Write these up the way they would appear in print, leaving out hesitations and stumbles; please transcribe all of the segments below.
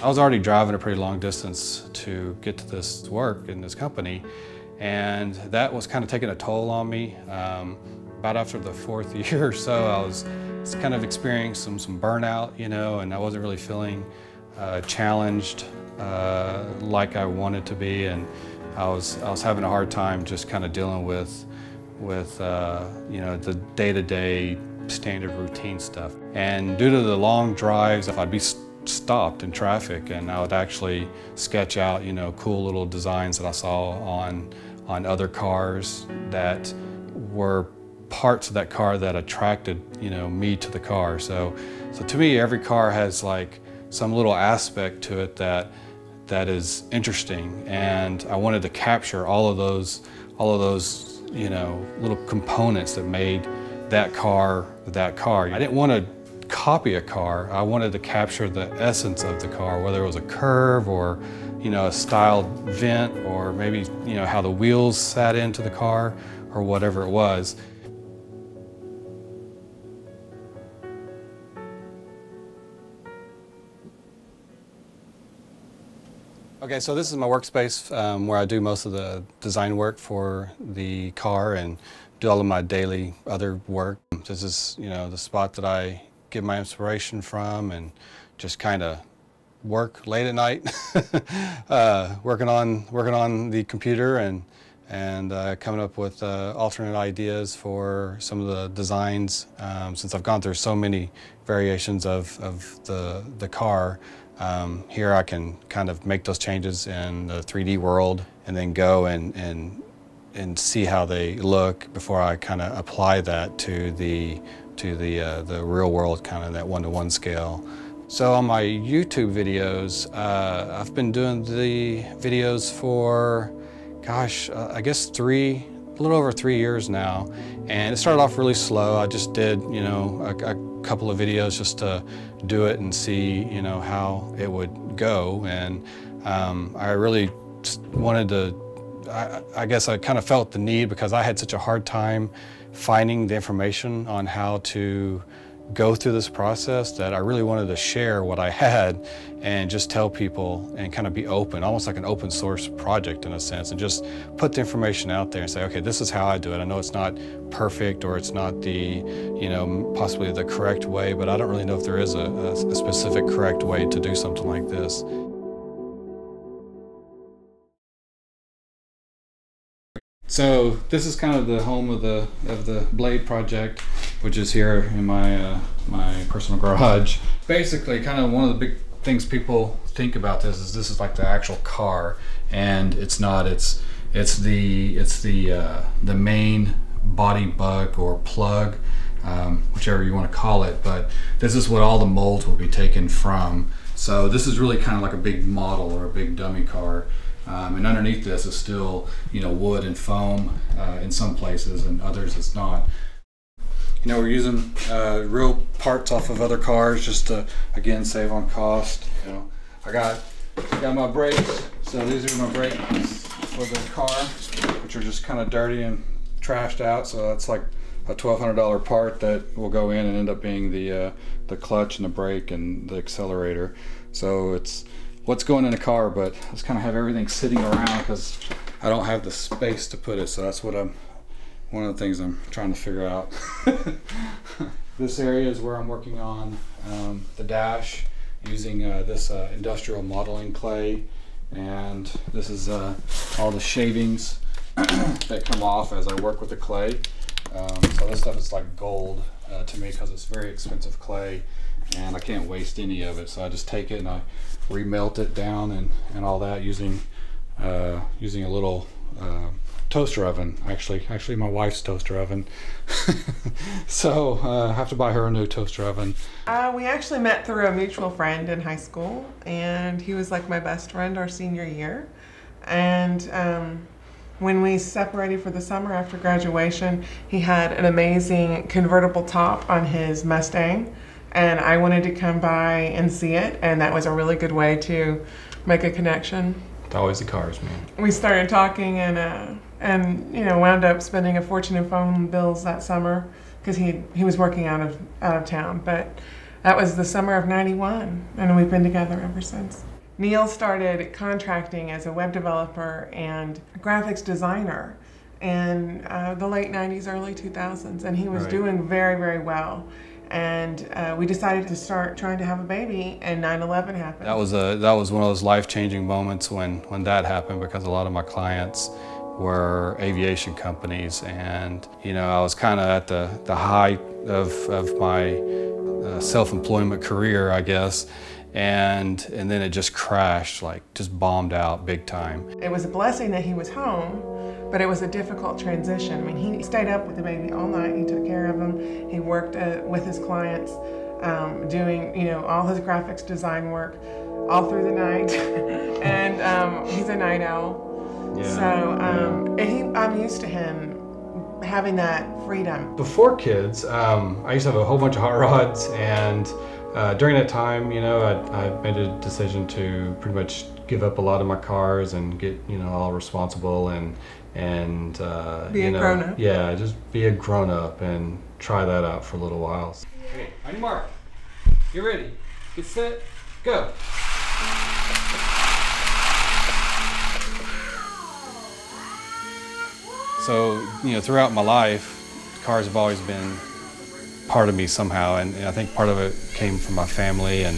I was already driving a pretty long distance to get to this work in this company, and that was kind of taking a toll on me. About after the fourth year or so, I was kind of experiencing some burnout, you know, and I wasn't really feeling challenged like I wanted to be, and I was having a hard time just kind of dealing with you know, the day-to-day standard routine stuff. And due to the long drives, I'd be stopped in traffic, and I would actually sketch out, you know, cool little designs that I saw on other cars that were parts of that car that attracted, you know, me to the car. So to me, every car has like some little aspect to it that is interesting, and I wanted to capture all of those, you know, little components that made that car that car. I didn't want to copy a car. I wanted to capture the essence of the car, whether it was a curve or, you know, a styled vent, or maybe, you know, how the wheels sat into the car, or whatever it was. Okay, so this is my workspace where I do most of the design work for the car and do all of my daily other work. This is, you know, the spot that I get my inspiration from and just kind of work late at night, working on the computer and coming up with alternate ideas for some of the designs. Since I've gone through so many variations of the car, here I can kind of make those changes in the 3D world and then go and see how they look before I kind of apply that to the real world, kind of that one-to-one scale. So on my YouTube videos, I've been doing the videos for, gosh, I guess a little over 3 years now. And it started off really slow. I just did, you know, a couple of videos just to do it and see, you know, how it would go. And I really wanted to, I guess I kind of felt the need, because I had such a hard time finding the information on how to go through this process, that I really wanted to share what I had and just tell people and kind of be open, almost like an open source project in a sense, and just put the information out there and say, okay, this is how I do it. I know it's not perfect, or it's not the, you know, possibly the correct way, but I don't really know if there is a specific correct way to do something like this. So this is kind of the home of the Blade project, which is here in my my personal garage. Basically, kind of one of the big things people think about this is like the actual car, and it's not. It's the main body buck or plug, whichever you want to call it. But this is what all the molds will be taken from. So this is really kind of like a big model or a big dummy car. And underneath this is still, you know, wood and foam in some places, and others it's not. You know, we're using real parts off of other cars just to, again, save on cost. You know, I got my brakes. So these are my brakes for the car, which are just kind of dirty and trashed out. So that's like a $1,200 part that will go in and end up being the clutch and the brake and the accelerator. So it's what's going in the car, but I just kind of have everything sitting around because I don't have the space to put it. So that's what one of the things I'm trying to figure out. This area is where I'm working on the dash using this industrial modeling clay, and this is all the shavings that come off as I work with the clay. So this stuff is like gold to me because it's very expensive clay, and I can't waste any of it. So I just take it and I remelt it down and all that using a little toaster oven. Actually my wife's toaster oven. So I have to buy her a new toaster oven. We actually met through a mutual friend in high school, and he was like my best friend our senior year. And When we separated for the summer after graduation, he had an amazing convertible top on his Mustang, and I wanted to come by and see it, and that was a really good way to make a connection. It's always the cars, man. We started talking and you know, wound up spending a fortune in phone bills that summer because he was working out of town. But that was the summer of '91, and we've been together ever since. Neal started contracting as a web developer and graphics designer in the late '90s, early 2000s, and he was doing very, very well. And we decided to start trying to have a baby, and 9/11 happened. That was one of those life-changing moments when that happened, because a lot of my clients were aviation companies, and you know, I was kind of at the height of my self-employment career, I guess. And then it just crashed, like just bombed out big time. It was a blessing that he was home, but it was a difficult transition. I mean, he stayed up with the baby all night. He took care of him. He worked with his clients, doing, you know, all his graphics design work all through the night. And he's a night owl. Yeah, so I'm used to him having that freedom. Before kids, I used to have a whole bunch of hot rods, and during that time, you know, I made a decision to pretty much give up a lot of my cars and get, you know, all responsible and be a grown up. Yeah, just be a grown up and try that out for a little while. Okay, on your mark, get ready, get set, go. So, you know, throughout my life, cars have always been part of me somehow, and I think part of it came from my family. And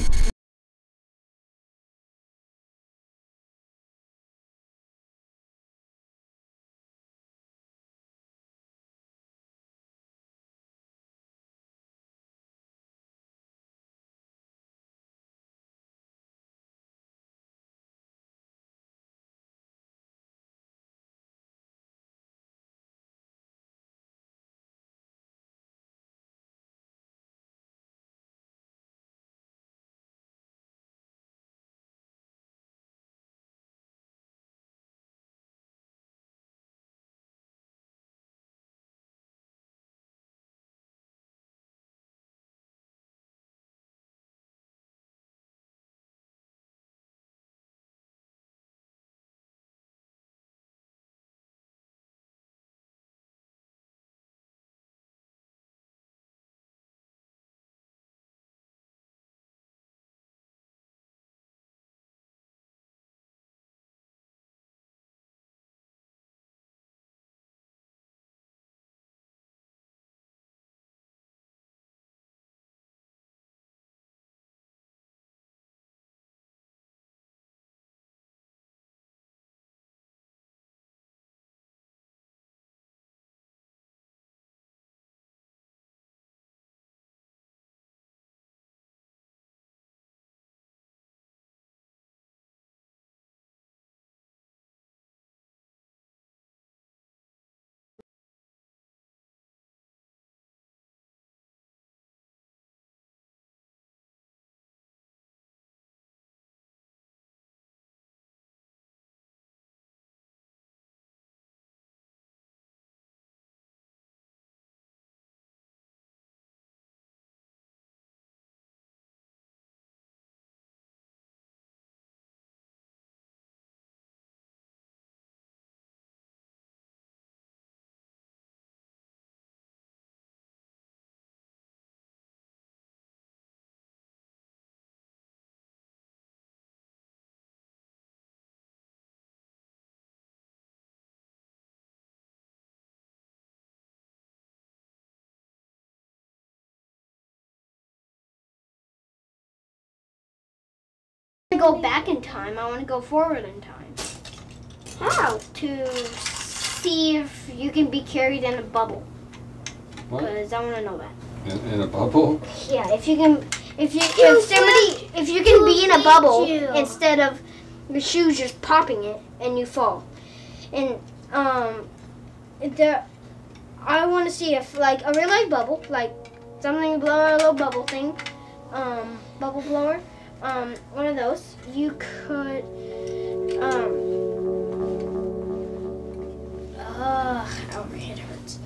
Go back in time, I want to go forward in time. How? To see if you can be carried in a bubble. What? Because I want to know that. In a bubble? Yeah, if you can be in a bubble instead of your shoes just popping it and you fall. And I want to see if, like, a real life bubble, like something you blow a little bubble thing, bubble blower. One of those, you could Ow, my head hurts.